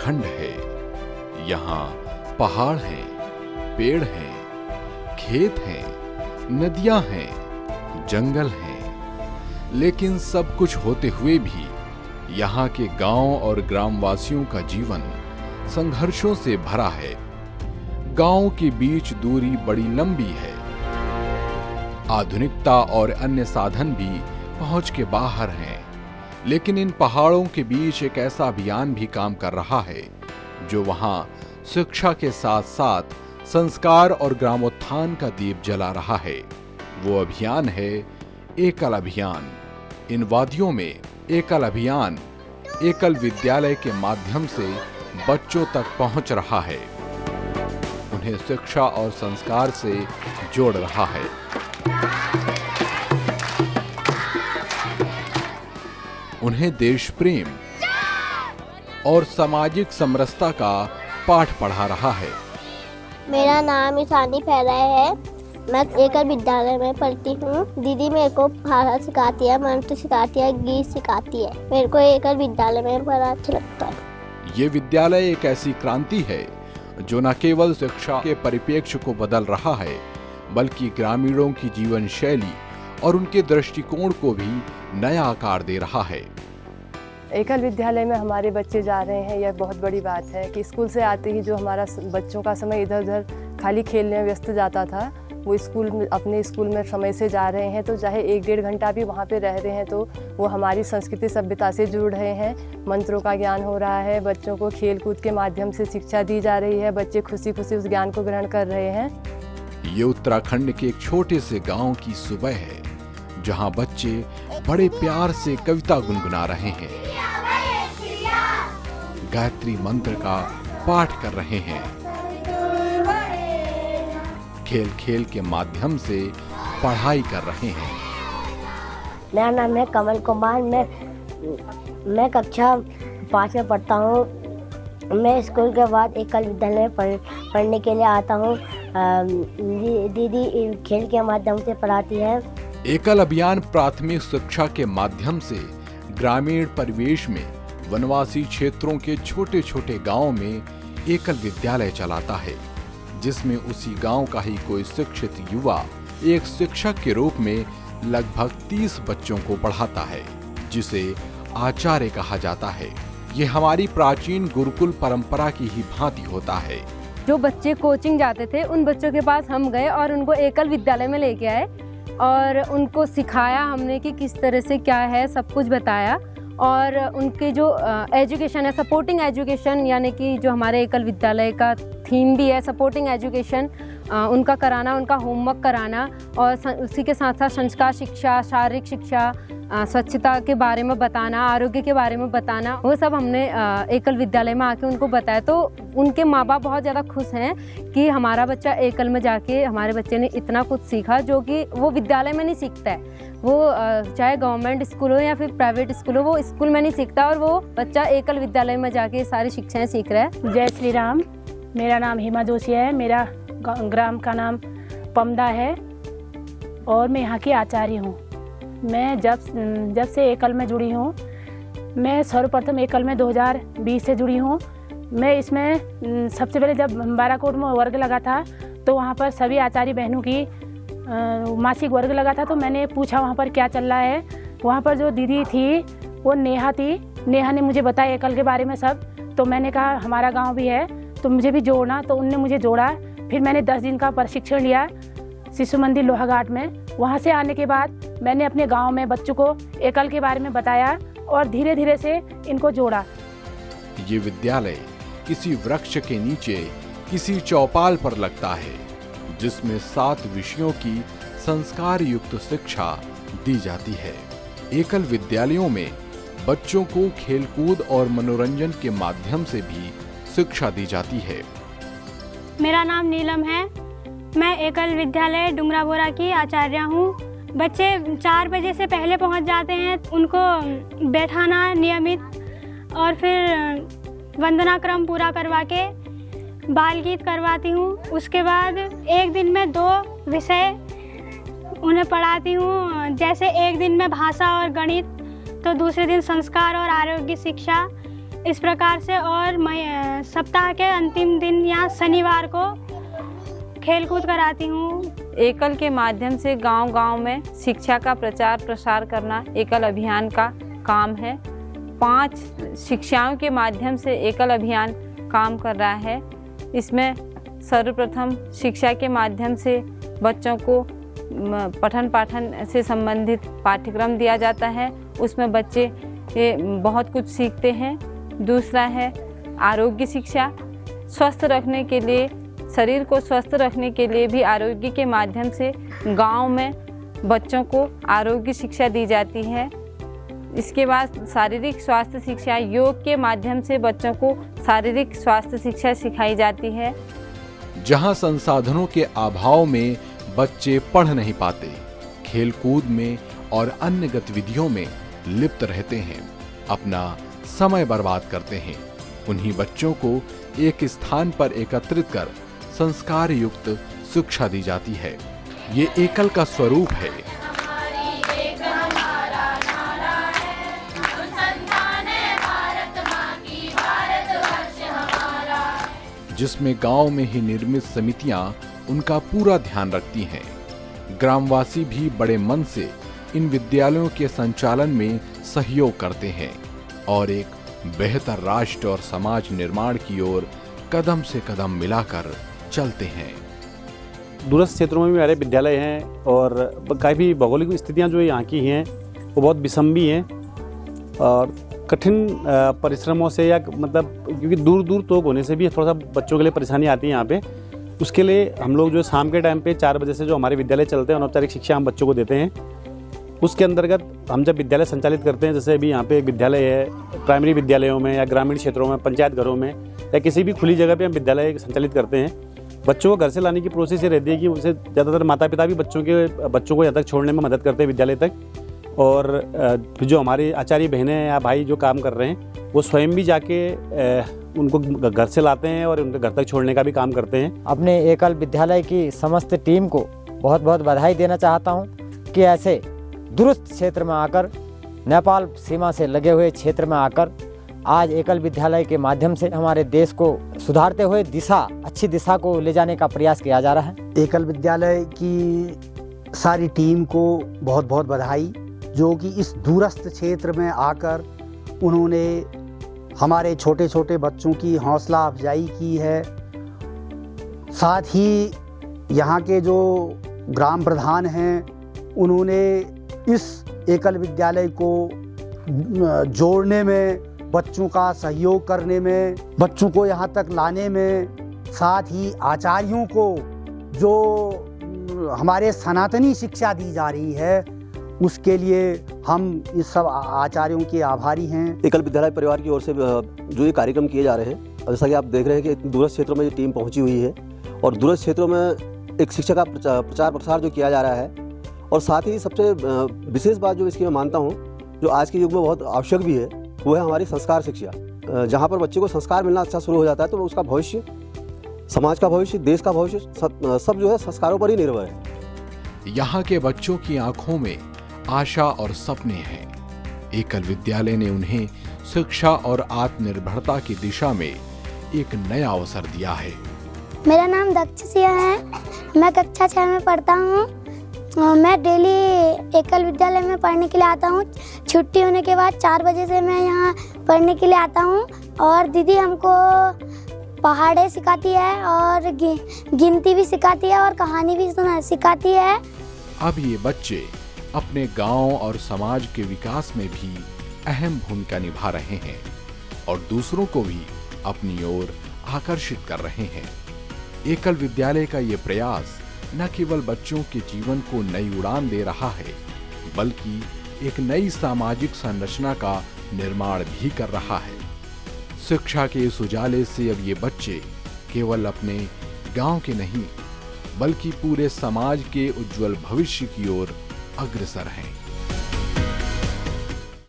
उत्तराखंड है। यहाँ पहाड़ हैं, पेड़ हैं, खेत हैं, नदियां हैं, जंगल हैं, लेकिन सब कुछ होते हुए भी यहाँ के गांव और ग्रामवासियों का जीवन संघर्षों से भरा है। गांव के बीच दूरी बड़ी लंबी है। आधुनिकता और अन्य साधन भी पहुंच के बाहर हैं, लेकिन इन पहाड़ों के बीच एक ऐसा अभियान भी काम कर रहा है जो वहां शिक्षा के साथ साथ संस्कार और ग्रामोत्थान का दीप जला रहा है। वो अभियान है एकल अभियान। इन वादियों में एकल अभियान एकल विद्यालय के माध्यम से बच्चों तक पहुंच रहा है, उन्हें शिक्षा और संस्कार से जोड़ रहा है। उन्हें देश प्रेम और सामाजिक समरसता का पाठ पढ़ा रहा है। मेरा नाम ईशानी फैला है। मैं एकल विद्यालय में पढ़ती हूँ। दीदी मेरे को भाषा सिखाती है, मंत्र सिखाती है, गीत सिखाती है। मेरे को एकल विद्यालय में बड़ा अच्छा लगता है। ये विद्यालय एक ऐसी क्रांति है जो न केवल शिक्षा के परिप्रेक्ष्य को बदल रहा है, बल्कि ग्रामीणों की जीवन शैली और उनके दृष्टिकोण को भी नया आकार दे रहा है। एकल विद्यालय में हमारे बच्चे जा रहे हैं, यह बहुत बड़ी बात है कि स्कूल से आते ही जो हमारा बच्चों का समय इधर उधर खाली खेलने में व्यस्त जाता था, वो अपने स्कूल में समय से जा रहे हैं। तो चाहे 1-1.5 घंटा भी वहाँ पे रह रहे हैं तो वो हमारी संस्कृति सभ्यता से जुड़ रहे हैं। मंत्रों का ज्ञान हो रहा है, बच्चों को खेल कूद के माध्यम से शिक्षा दी जा रही है, बच्चे खुशी खुशी उस ज्ञान को ग्रहण कर रहे हैं। ये उत्तराखंड के एक छोटे से गांव की सुबह है, जहां बच्चे बड़े प्यार से कविता गुनगुना रहे हैं, गायत्री मंत्र का पाठ कर रहे हैं, खेल खेल के माध्यम से पढ़ाई कर रहे हैं। मेरा नाम है कमल कुमार। मैं कक्षा 5 में पढ़ता हूँ। मैं स्कूल के बाद एकल विद्यालय में पढ़ने के लिए आता हूँ। दीदी खेल के माध्यम से पढ़ाती है। एकल अभियान प्राथमिक शिक्षा के माध्यम से ग्रामीण परिवेश में वनवासी क्षेत्रों के छोटे छोटे गांवों में एकल विद्यालय चलाता है, जिसमें उसी गांव का ही कोई शिक्षित युवा एक शिक्षक के रूप में लगभग 30 बच्चों को पढ़ाता है, जिसे आचार्य कहा जाता है। ये हमारी प्राचीन गुरुकुल परंपरा की ही भांति होता है। जो बच्चे कोचिंग जाते थे उन बच्चों के पास हम गए और उनको एकल विद्यालय में लेके आए और उनको सिखाया हमने कि किस तरह से क्या है, सब कुछ बताया। और उनके जो एजुकेशन है, सपोर्टिंग एजुकेशन, यानी कि जो हमारे एकल विद्यालय का थीम भी है सपोर्टिंग एजुकेशन, उनका कराना, उनका होमवर्क कराना और उसी के साथ साथ संस्कार शिक्षा, शारीरिक शिक्षा, स्वच्छता के बारे में बताना, आरोग्य के बारे में बताना, वो सब हमने एकल विद्यालय में आके उनको बताया। तो उनके माँ बाप बहुत ज़्यादा खुश हैं कि हमारा बच्चा एकल में जाके हमारे बच्चे ने इतना कुछ सीखा जो कि वो विद्यालय में नहीं सीखता है। वो चाहे गवर्नमेंट स्कूल हो या फिर प्राइवेट स्कूल हो, वो स्कूल में नहीं सीखता और वो बच्चा एकल विद्यालय में जाके सारी शिक्षाएँ सीख रहा है। जय श्री राम। मेरा नाम हिमा जोशी है। मेरा ग्राम का नाम पमदा है और मैं यहाँ की आचार्य हूँ। मैं जब से एकल में जुड़ी हूँ, मैं सर्वप्रथम एकल में 2020 से जुड़ी हूँ। मैं इसमें सबसे पहले जब बाराकोट में वर्ग लगा था तो वहाँ पर सभी आचार्य बहनों की मासिक वर्ग लगा था। तो मैंने पूछा वहाँ पर क्या चल रहा है। वहाँ पर जो दीदी थी वो नेहा थी। नेहा ने मुझे बताया एकल के बारे में सब। तो मैंने कहा हमारा गाँव भी है तो मुझे भी जोड़ना। तो उनने मुझे जोड़ा। फिर मैंने 10 दिन का प्रशिक्षण लिया शिशु मंदिर लोहाघाट में। वहाँ से आने के बाद मैंने अपने गांव में बच्चों को एकल के बारे में बताया और धीरे धीरे से इनको जोड़ा। ये विद्यालय किसी वृक्ष के नीचे किसी चौपाल पर लगता है, जिसमें 7 विषयों की संस्कार युक्त शिक्षा दी जाती है। एकल विद्यालयों में बच्चों को खेलकूद और मनोरंजन के माध्यम से भी शिक्षा दी जाती है। मेरा नाम नीलम है। मैं एकल विद्यालय डुंगराबोरा की आचार्य हूँ। बच्चे 4 बजे से पहले पहुँच जाते हैं, उनको बैठाना नियमित और फिर वंदना क्रम पूरा करवा के बाल गीत करवाती हूँ। उसके बाद एक दिन में 2 विषय उन्हें पढ़ाती हूँ। जैसे एक दिन में भाषा और गणित, तो दूसरे दिन संस्कार और आरोग्य शिक्षा। इस प्रकार से। और सप्ताह के अंतिम दिन या शनिवार को खेल कूद कराती हूँ। एकल के माध्यम से गांव-गांव में शिक्षा का प्रचार प्रसार करना एकल अभियान का काम है। 5 शिक्षाओं के माध्यम से एकल अभियान काम कर रहा है। इसमें सर्वप्रथम शिक्षा के माध्यम से बच्चों को पठन पाठन से संबंधित पाठ्यक्रम दिया जाता है, उसमें बच्चे बहुत कुछ सीखते हैं। दूसरा है आरोग्य शिक्षा, स्वस्थ रखने के लिए, शरीर को स्वस्थ रखने के लिए भी आरोग्य के माध्यम से गांव में बच्चों को आरोग्य शिक्षा दी जाती है। इसके बाद शारीरिक स्वास्थ्य शिक्षा, योग के माध्यम से बच्चों को शारीरिक स्वास्थ्य शिक्षा सिखाई जाती है। जहां संसाधनों के अभाव में बच्चे पढ़ नहीं पाते, खेलकूद में और अन्य गतिविधियों में लिप्त रहते हैं, अपना समय बर्बाद करते हैं, उन्हीं बच्चों को एक स्थान पर एकत्रित कर संस्कार युक्त शिक्षा दी जाती है। ये एकल का स्वरूप है। जिसमें गांव में ही निर्मित समितियां उनका पूरा ध्यान रखती हैं। ग्रामवासी भी बड़े मन से इन विद्यालयों के संचालन में सहयोग करते हैं और एक बेहतर राष्ट्र और समाज निर्माण की ओर कदम से कदम मिलाकर चलते हैं। दूरस्थ क्षेत्रों में भी हमारे विद्यालय हैं और काफ़ी भौगोलिक स्थितियां जो यहाँ की हैं वो बहुत विषम भी हैं और कठिन परिश्रमों से या मतलब क्योंकि दूर दूर तोक होने से भी थोड़ा सा बच्चों के लिए परेशानी आती है यहाँ पे। उसके लिए हम लोग जो शाम के टाइम पे 4 बजे से जो हमारे विद्यालय चलते हैं, अनौपचारिक शिक्षा हम बच्चों को देते हैं। उसके अंतर्गत हम जब विद्यालय संचालित करते हैं, जैसे अभी यहाँ पे एक विद्यालय है, प्राइमरी विद्यालयों में या ग्रामीण क्षेत्रों में, पंचायत घरों में या किसी भी खुली जगह पे हम विद्यालय संचालित करते हैं। बच्चों को घर से लाने की प्रोसेस ये रहती है कि उसे ज़्यादातर माता पिता भी बच्चों को यहाँ तक छोड़ने में मदद करते हैं विद्यालय तक, और जो हमारे आचार्य बहनें या भाई जो काम कर रहे हैं वो स्वयं भी जाके उनको घर से लाते हैं और उनके घर तक छोड़ने का भी काम करते हैं। अपने एकल विद्यालय की समस्त टीम को बहुत बहुत बधाई देना चाहता हूं कि ऐसे दूरस्थ क्षेत्र में आकर, नेपाल सीमा से लगे हुए क्षेत्र में आकर आज एकल विद्यालय के माध्यम से हमारे देश को सुधारते हुए अच्छी दिशा को ले जाने का प्रयास किया जा रहा है। एकल विद्यालय की सारी टीम को बहुत बहुत बधाई, जो कि इस दूरस्थ क्षेत्र में आकर उन्होंने हमारे छोटे छोटे बच्चों की हौसला अफजाई की है। साथ ही यहाँ के जो ग्राम प्रधान हैं उन्होंने इस एकल विद्यालय को जोड़ने में, बच्चों का सहयोग करने में, बच्चों को यहाँ तक लाने में, साथ ही आचार्यों को जो हमारे सनातनी शिक्षा दी जा रही है उसके लिए हम इस सब आचार्यों के आभारी हैं। एकल विद्यालय परिवार की ओर से जो ये कार्यक्रम किए जा रहे हैं, जैसा कि आप देख रहे हैं कि दूरस्थ क्षेत्रों में ये टीम पहुंची हुई है और दूरस्थ क्षेत्रों में एक शिक्षा का प्रचार प्रसार जो किया जा रहा है, और साथ ही सबसे विशेष बात जो इसकी मैं मानता हूँ जो आज के युग में बहुत आवश्यक भी है, वो है हमारी संस्कार शिक्षा। जहाँ पर बच्चे को संस्कार मिलना अच्छा शुरू हो जाता है तो उसका भविष्य, समाज का भविष्य, देश का भविष्य सब जो है संस्कारों पर ही निर्भर है। यहाँ के बच्चों की आंखों में आशा और सपने हैं। एकल विद्यालय ने उन्हें शिक्षा और आत्मनिर्भरता की दिशा में एक नया अवसर दिया है। मेरा नाम दक्षसिया है, मैं कक्षा 6 में पढ़ता हूँ। मैं डेली एकल विद्यालय में पढ़ने के लिए आता हूँ। छुट्टी होने के बाद 4 बजे से मैं यहाँ पढ़ने के लिए आता हूँ और दीदी हमको पहाड़े सिखाती है और गिनती भी सिखाती है और कहानी भी सिखाती है। अब ये बच्चे अपने गांव और समाज के विकास में भी अहम भूमिका निभा रहे हैं और दूसरों को भी अपनी ओर आकर्षित कर रहे हैं। एकल विद्यालय का ये प्रयास न केवल बच्चों के जीवन को नई उड़ान दे रहा है, बल्कि एक नई सामाजिक संरचना का निर्माण भी कर रहा है। शिक्षा के इस उजाले से अब ये बच्चे केवल अपने गांव के नहीं, बल्कि पूरे समाज के उज्जवल भविष्य की ओर अग्रसर हैं।